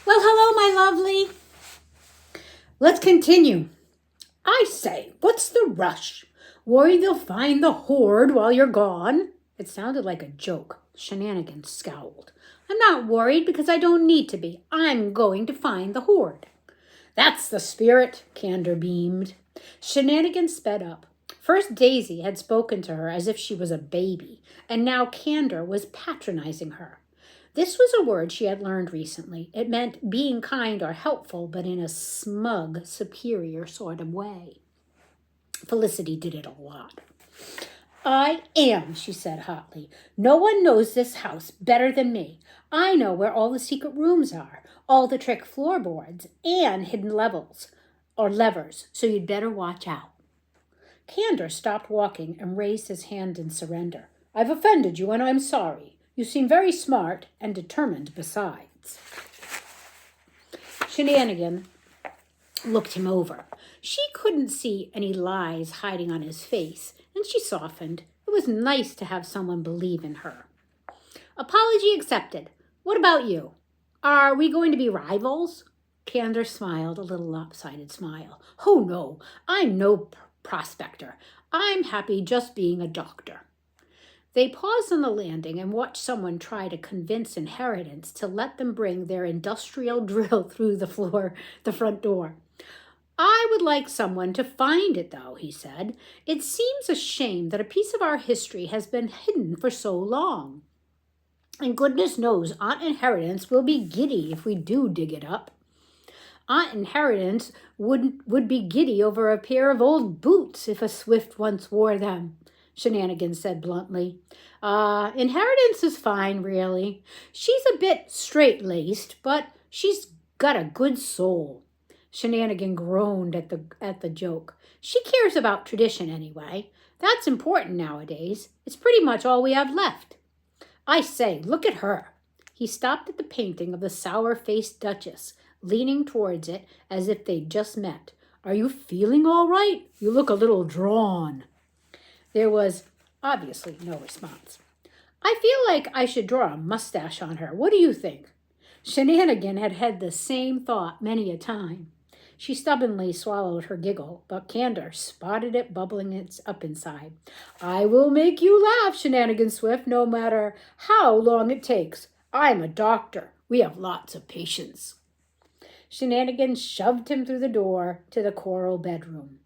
Well, hello, my lovely. Let's continue. I say, what's the rush? Worried they'll find the hoard while you're gone? It sounded like a joke. Shenanigans scowled. I'm not worried because I don't need to be. I'm going to find the hoard. That's the spirit, Candor beamed. Shenanigans sped up. First, Daisy had spoken to her as if she was a baby, and now Candor was patronizing her. This was a word she had learned recently. It meant being kind or helpful, but in a smug, superior sort of way. Felicity did it a lot. I am, she said hotly. No one knows this house better than me. I know where all the secret rooms are, all the trick floorboards, and hidden levels, or levers, so you'd better watch out. Candor stopped walking and raised his hand in surrender. I've offended you, and I'm sorry. You seem very smart and determined besides. Shenanigan looked him over. She couldn't see any lies hiding on his face, and she softened. It was nice to have someone believe in her. Apology accepted. What about you? Are we going to be rivals? Candor smiled a little lopsided smile. Oh, no, I'm no prospector. I'm happy just being a doctor. They paused on the landing and watched someone try to convince Inheritance to let them bring their industrial drill through the front door. I would like someone to find it, though, he said. It seems a shame that a piece of our history has been hidden for so long. And goodness knows Aunt Inheritance will be giddy if we do dig it up. Aunt Inheritance would be giddy over a pair of old boots if a Swift once wore them, Shenanigans said bluntly. Inheritance is fine, really. She's a bit straight-laced, but she's got a good soul. Shenanigan groaned at the joke. She cares about tradition anyway. That's important nowadays. It's pretty much all we have left. I say, look at her. He stopped at the painting of the sour-faced Duchess, leaning towards it as if they'd just met. Are you feeling all right? You look a little drawn. There was obviously no response. I feel like I should draw a mustache on her. What do you think? Shenanigan had had the same thought many a time. She stubbornly swallowed her giggle, but Candor spotted it bubbling up inside. I will make you laugh, Shenanigan Swift, no matter how long it takes. I'm a doctor. We have lots of patience. Shenanigan shoved him through the door to the coral bedroom.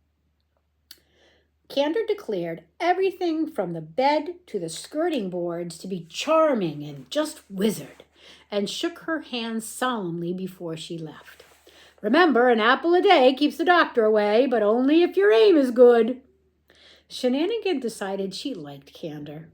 Candor declared everything from the bed to the skirting boards to be charming and just wizard, and shook her hand solemnly before she left. Remember, an apple a day keeps the doctor away, but only if your aim is good. Shenanigan decided she liked Candor.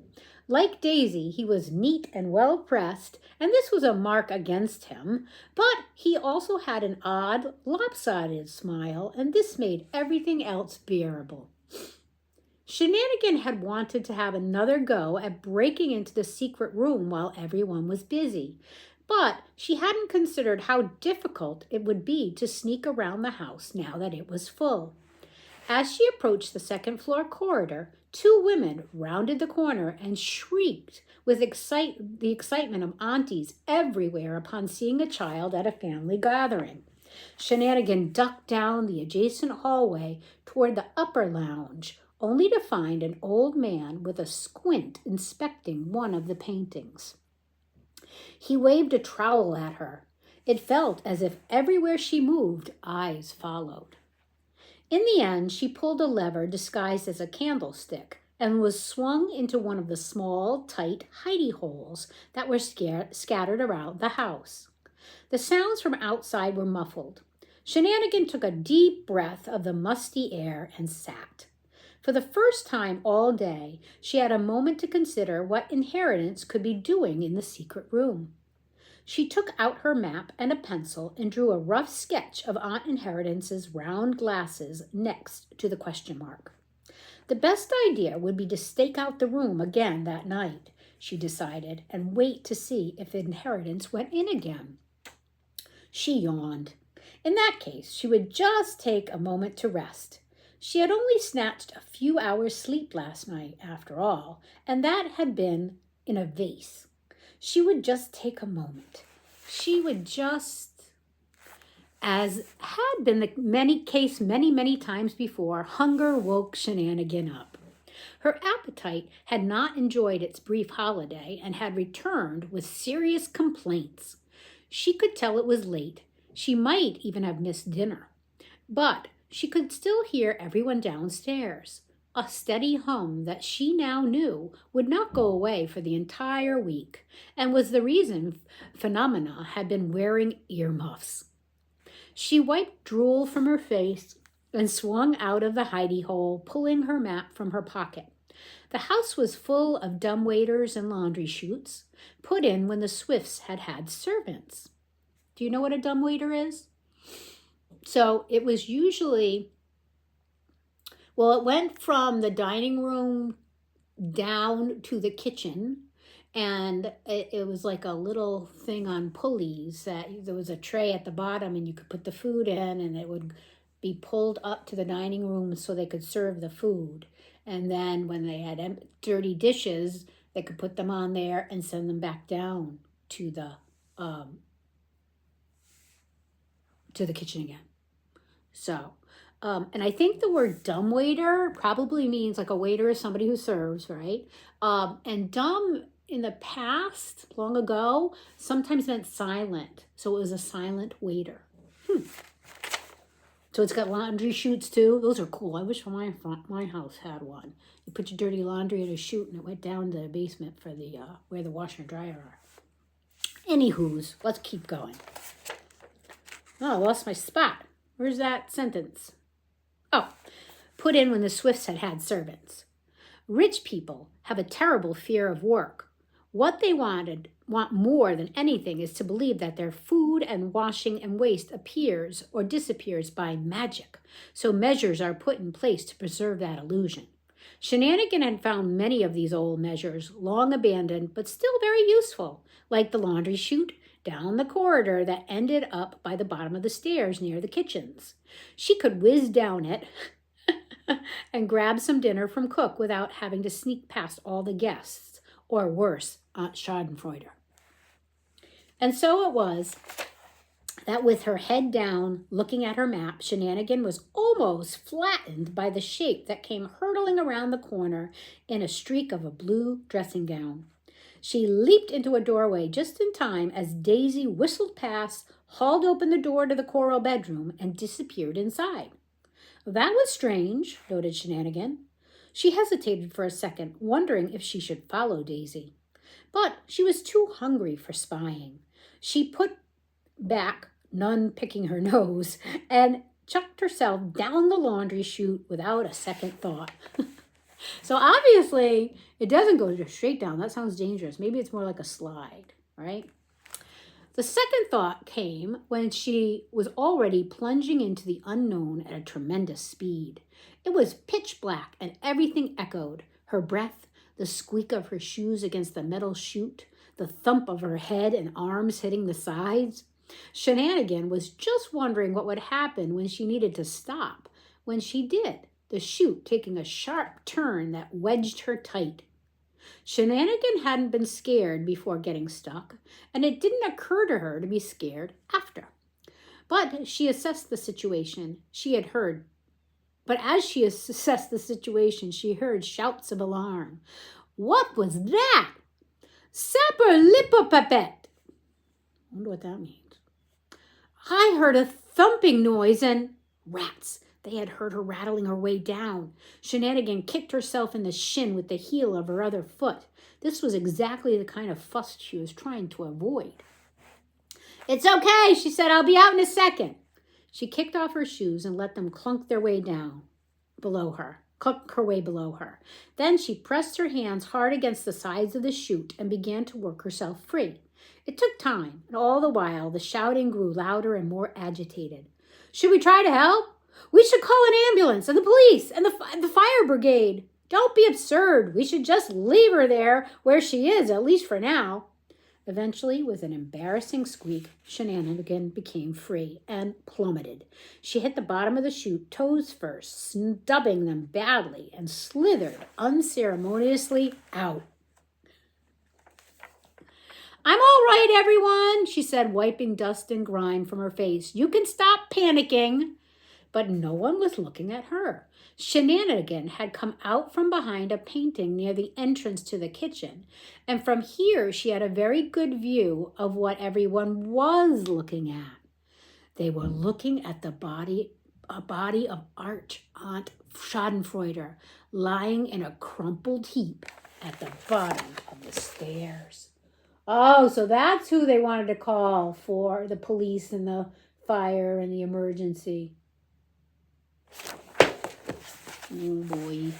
Like Daisy, he was neat and well-pressed, and this was a mark against him, but he also had an odd, lopsided smile, and this made everything else bearable. Shenanigan had wanted to have another go at breaking into the secret room while everyone was busy, but she hadn't considered how difficult it would be to sneak around the house now that it was full. As she approached the second-floor corridor, two women rounded the corner and shrieked with the excitement of aunties everywhere upon seeing a child at a family gathering. Shenanigan ducked down the adjacent hallway toward the upper lounge, only to find an old man with a squint inspecting one of the paintings. He waved a trowel at her. It felt as if everywhere she moved, eyes followed. In the end, she pulled a lever disguised as a candlestick and was swung into one of the small, tight hidey holes that were scattered around the house. The sounds from outside were muffled. Shenanigan took a deep breath of the musty air and sat. For the first time all day, she had a moment to consider what Inheritance could be doing in the secret room. She took out her map and a pencil and drew a rough sketch of Aunt Inheritance's round glasses next to the question mark. The best idea would be to stake out the room again that night, she decided, and wait to see if Inheritance went in again. She yawned. In that case, she would just take a moment to rest. She had only snatched a few hours' sleep last night, after all, and that had been in a vase. She would just take a moment. She would just... As had been the many times before, hunger woke Shenanigan up. Her appetite had not enjoyed its brief holiday and had returned with serious complaints. She could tell it was late. She might even have missed dinner. But she could still hear everyone downstairs, a steady hum that she now knew would not go away for the entire week, and was the reason Phenomena had been wearing earmuffs. She wiped drool from her face and swung out of the hidey hole, pulling her map from her pocket. The house was full of dumbwaiters and laundry chutes, put in when the Swifts had had servants. Do you know what a dumbwaiter is? So it was usually, it went from the dining room down to the kitchen, and it was like a little thing on pulleys that there was a tray at the bottom and you could put the food in and it would be pulled up to the dining room so they could serve the food. And then when they had dirty dishes, they could put them on there and send them back down to the kitchen again. So, and I think the word dumbwaiter probably means like a waiter is somebody who serves, right? And dumb in the past, long ago, sometimes meant silent. So it was a silent waiter. So it's got laundry chutes too. Those are cool. I wish my house had one. You put your dirty laundry in a chute and it went down to the basement for the where the washer and dryer are. Anywho's, let's keep going. Oh, I lost my spot. Where's that sentence? Oh, put in when the Swifts had had servants. Rich people have a terrible fear of work. What they want more than anything is to believe that their food and washing and waste appears or disappears by magic, so measures are put in place to preserve that illusion. Shenanigan had found many of these old measures, long abandoned, but still very useful, like the laundry chute down the corridor that ended up by the bottom of the stairs near the kitchens. She could whiz down it and grab some dinner from cook without having to sneak past all the guests, or worse, Aunt Schadenfreude. And so it was that with her head down, looking at her map, Shenanigan was almost flattened by the shape that came hurtling around the corner in a streak of a blue dressing gown. She leaped into a doorway just in time as Daisy whistled past, hauled open the door to the coral bedroom, and disappeared inside. That was strange, noted Shenanigan. She hesitated for a second, wondering if she should follow Daisy. But she was too hungry for spying. She put back, none picking her nose, and chucked herself down the laundry chute without a second thought. So obviously, it doesn't go just straight down. That sounds dangerous. Maybe it's more like a slide, right? The second thought came when she was already plunging into the unknown at a tremendous speed. It was pitch black and everything echoed. Her breath, the squeak of her shoes against the metal chute, the thump of her head and arms hitting the sides. Shenanigan was just wondering what would happen when she needed to stop. When she did, the chute taking a sharp turn that wedged her tight. Shenanigan hadn't been scared before getting stuck, and it didn't occur to her to be scared after. But she assessed the situation. As she assessed the situation, she heard shouts of alarm. What was that? Saperlipopepet! I wonder what that means. I heard a thumping noise and rats. They had heard her rattling her way down. Shenanigan kicked herself in the shin with the heel of her other foot. This was exactly the kind of fuss she was trying to avoid. It's okay, she said. I'll be out in a second. She kicked off her shoes and let them clunk her way below her. Then she pressed her hands hard against the sides of the chute and began to work herself free. It took time, and all the while the shouting grew louder and more agitated. Should we try to help? We should call an ambulance and the police and the fire brigade. Don't be absurd. We should just leave her there where she is, at least for now. Eventually, with an embarrassing squeak, Shenanigan became free and plummeted. She hit the bottom of the chute, toes first, stubbing them badly, and slithered unceremoniously out. I'm all right, everyone, she said, wiping dust and grime from her face. You can stop panicking. But no one was looking at her. Shenanigan had come out from behind a painting near the entrance to the kitchen, and from here she had a very good view of what everyone was looking at. They were looking at a body of Aunt Schadenfreude lying in a crumpled heap at the bottom of the stairs. Oh, so that's who they wanted to call for the police and the fire and the emergency. Oh boy.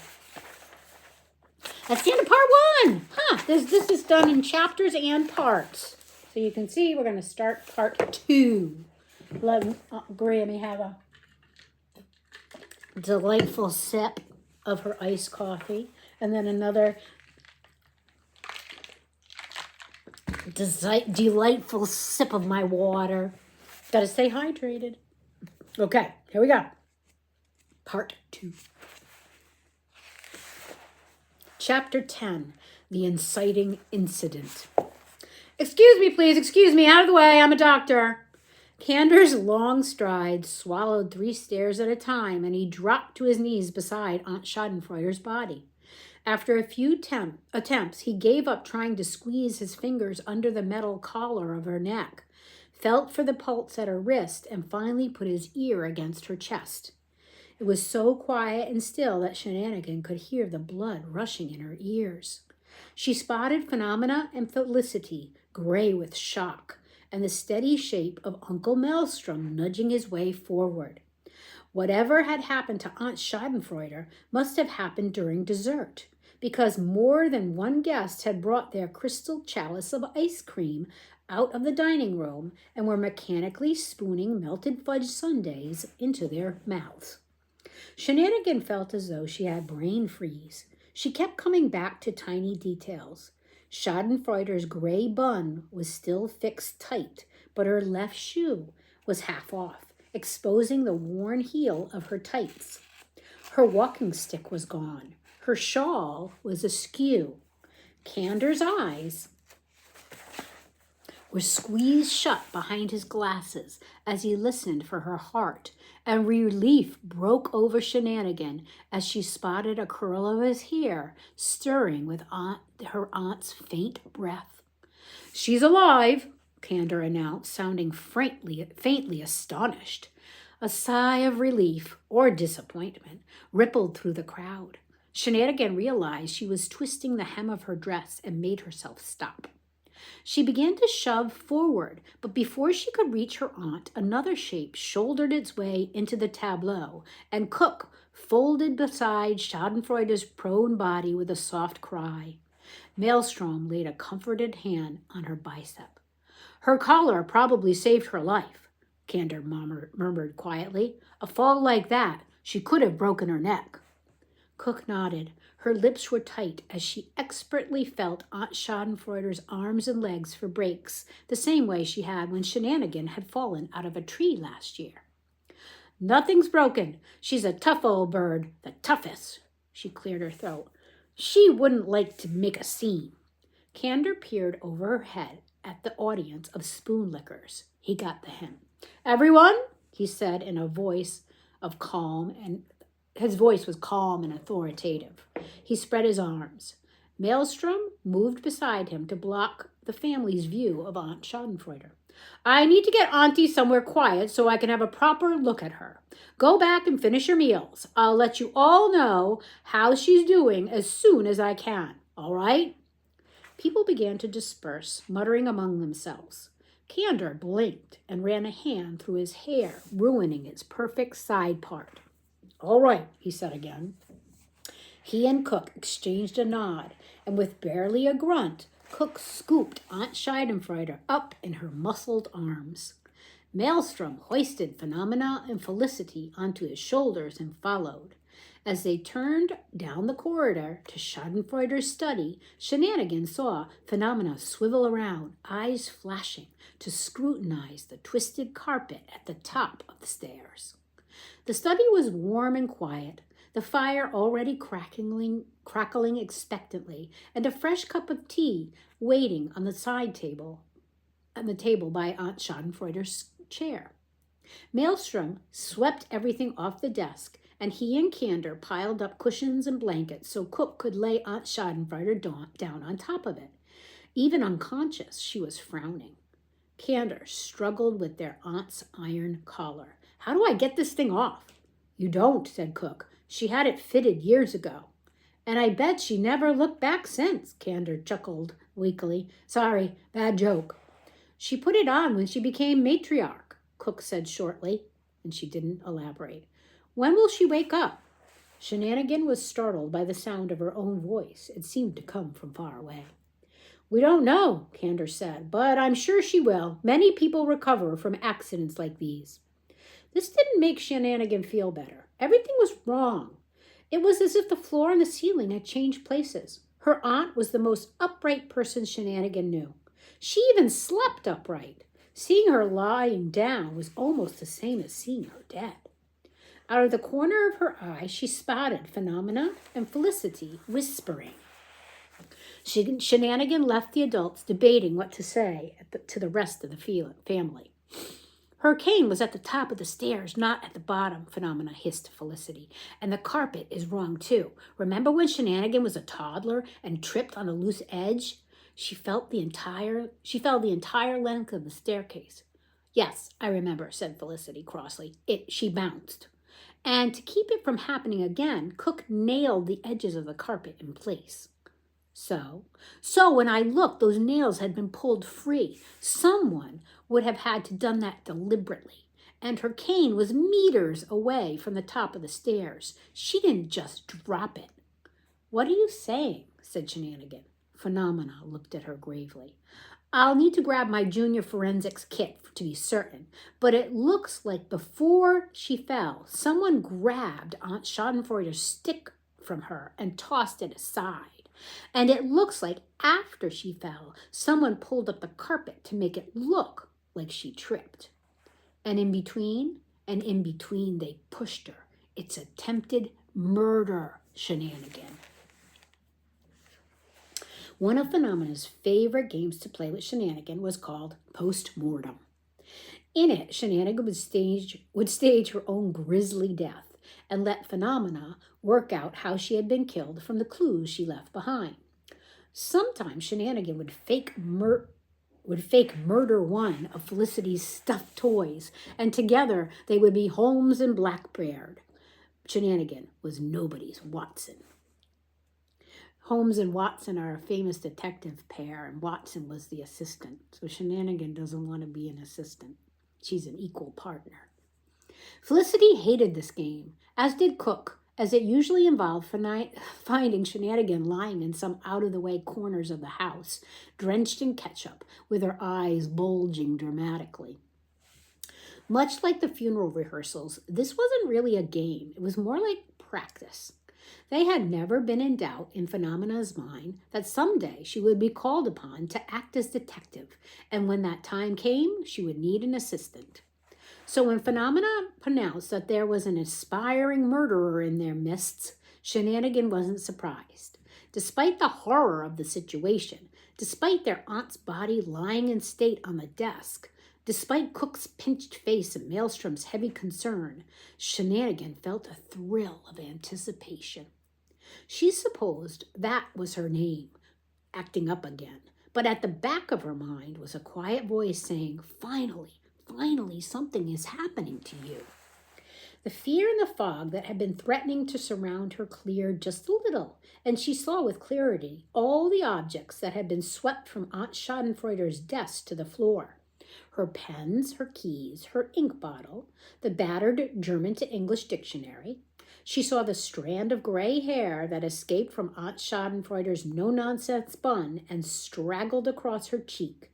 That's the end of part 1. This is done in chapters and parts. So you can see we're going to start part 2. Let Grammy have a delightful sip of her iced coffee. And then another delightful sip of my water. Got to stay hydrated. Okay, here we go. Part 2. Chapter 10, The Inciting Incident. Excuse me, please. Excuse me. Out of the way. I'm a doctor. Cander's long strides swallowed 3 stairs at a time, and he dropped to his knees beside Aunt Schadenfreude's body. After a few attempts, he gave up trying to squeeze his fingers under the metal collar of her neck, felt for the pulse at her wrist, and finally put his ear against her chest. It was so quiet and still that Shenanigan could hear the blood rushing in her ears. She spotted Phenomena and Felicity, gray with shock, and the steady shape of Uncle Maelstrom nudging his way forward. Whatever had happened to Aunt Schadenfreude must have happened during dessert, because more than one guest had brought their crystal chalice of ice cream out of the dining room and were mechanically spooning melted fudge sundaes into their mouths. Shenanigan felt as though she had brain freeze. She kept coming back to tiny details. Schadenfreude's gray bun was still fixed tight, but her left shoe was half off, exposing the worn heel of her tights. Her walking stick was gone. Her shawl was askew. Cander's eyes were squeezed shut behind his glasses as he listened for her heart, and relief broke over Shenanigan as she spotted a curl of his hair stirring with her aunt's faint breath. "She's alive," Cander announced, sounding faintly astonished. A sigh of relief or disappointment rippled through the crowd. Shenanigan realized she was twisting the hem of her dress and made herself stop. She began to shove forward, but before she could reach her aunt, another shape shouldered its way into the tableau, and Cook folded beside Schadenfreude's prone body with a soft cry. Maelstrom laid a comforted hand on her bicep. "Her collar probably saved her life," Cander murmured quietly. "A fall like that, she could have broken her neck." Cook nodded. Her lips were tight as she expertly felt Aunt Schadenfreude's arms and legs for breaks, the same way she had when Shenanigan had fallen out of a tree last year. "Nothing's broken. She's a tough old bird, the toughest." She cleared her throat. "She wouldn't like to make a scene." Cander peered over her head at the audience of spoon lickers. He got the hint. "Everyone," he said in a voice of calm, and his voice was calm and authoritative. He spread his arms. Maelstrom moved beside him to block the family's view of Aunt Schadenfreude. "I need to get Auntie somewhere quiet so I can have a proper look at her. Go back and finish your meals. I'll let you all know how she's doing as soon as I can. All right?" People began to disperse, muttering among themselves. Cander blinked and ran a hand through his hair, ruining its perfect side part. "All right," he said again. He and Cook exchanged a nod, and with barely a grunt, Cook scooped Aunt Schadenfreude up in her muscled arms. Maelstrom hoisted Phenomena and Felicity onto his shoulders and followed. As they turned down the corridor to Schadenfreude's study, Shenanigan saw Phenomena swivel around, eyes flashing, to scrutinize the twisted carpet at the top of the stairs. The study was warm and quiet. the fire already crackling expectantly, and a fresh cup of tea waiting on the table by Aunt Schadenfreude's chair. Maelstrom swept everything off the desk, and he and Candor piled up cushions and blankets so Cook could lay Aunt Schadenfreude down on top of it. Even unconscious, she was frowning. Candor struggled with their aunt's iron collar. "How do I get this thing off?" "You don't," said Cook. "She had it fitted years ago." "And I bet she never looked back since," Candor chuckled weakly. "Sorry, bad joke." "She put it on when she became matriarch," Cook said shortly, and she didn't elaborate. "When will she wake up?" Shenanigan was startled by the sound of her own voice. It seemed to come from far away. "We don't know," Candor said, "but I'm sure she will. Many people recover from accidents like these." This didn't make Shenanigan feel better. Everything was wrong. It was as if the floor and the ceiling had changed places. Her aunt was the most upright person Shenanigan knew. She even slept upright. Seeing her lying down was almost the same as seeing her dead. Out of the corner of her eye, she spotted Phenomena and Felicity whispering. Shenanigan left the adults debating what to say to the rest of the family. "Her cane was at the top of the stairs, not at the bottom," Phenomena hissed Felicity. "And the carpet is wrong, too. Remember when Shenanigan was a toddler and tripped on a loose edge? She fell the entire length of the staircase." "Yes, I remember," said Felicity crossly. She bounced. And to keep it from happening again, Cook nailed the edges of the carpet in place. So when I looked, those nails had been pulled free. Someone would have had to done that deliberately. And her cane was meters away from the top of the stairs. She didn't just drop it. "What are you saying?" said Shenanigan. Phenomena looked at her gravely. "I'll need to grab my junior forensics kit to be certain, but it looks like before she fell, someone grabbed Aunt Schadenfreude's stick from her and tossed it aside. And it looks like after she fell, someone pulled up the carpet to make it look like she tripped. And in between they pushed her. It's attempted murder shenanigan." One of Phenomena's favorite games to play with Shenanigan was called Post-Mortem. In it, Shenanigan would stage her own grisly death and let Phenomena work out how she had been killed from the clues she left behind. Sometimes Shenanigan would fake murder one of Felicity's stuffed toys, and together they would be Holmes and Blackbeard. Shenanigan was nobody's Watson. Holmes and Watson are a famous detective pair, and Watson was the assistant. So Shenanigan doesn't want to be an assistant. She's an equal partner. Felicity hated this game, as did Cook, as it usually involved finding Shenanigan lying in some out-of-the-way corners of the house, drenched in ketchup, with her eyes bulging dramatically. Much like the funeral rehearsals, this wasn't really a game. It was more like practice. They had never been in doubt in Phenomena's mind that someday she would be called upon to act as detective, and when that time came, she would need an assistant. So when Phenomena pronounced that there was an aspiring murderer in their midst, Shenanigan wasn't surprised. Despite the horror of the situation, despite their aunt's body lying in state on the desk, despite Cook's pinched face and Maelstrom's heavy concern, Shenanigan felt a thrill of anticipation. She supposed that was her name, acting up again, but at the back of her mind was a quiet voice saying, finally, something is happening to you. The fear and the fog that had been threatening to surround her cleared just a little, and she saw with clarity all the objects that had been swept from Aunt Schadenfreude's desk to the floor. Her pens, her keys, her ink bottle, the battered German to English dictionary. She saw the strand of gray hair that escaped from Aunt Schadenfreude's no-nonsense bun and straggled across her cheek.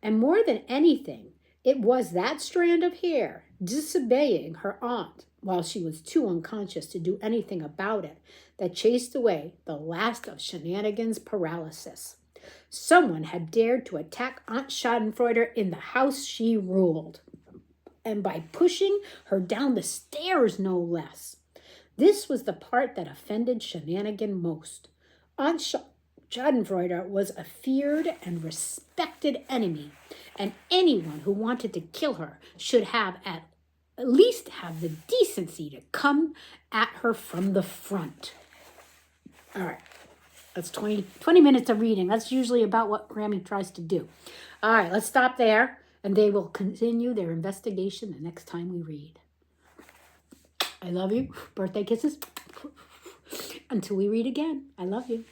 And more than anything, it was that strand of hair, disobeying her aunt while she was too unconscious to do anything about it, that chased away the last of Shenanigan's paralysis. Someone had dared to attack Aunt Schadenfreude in the house she ruled, and by pushing her down the stairs, no less. This was the part that offended Shenanigan most. Aunt Schadenfreude was a feared and respected enemy, and anyone who wanted to kill her should have at least have the decency to come at her from the front. All right, that's 20 minutes of reading. That's usually about what Grammy tries to do. All right, let's stop there, and they will continue their investigation the next time we read. I love you. Birthday kisses. Until we read again. I love you.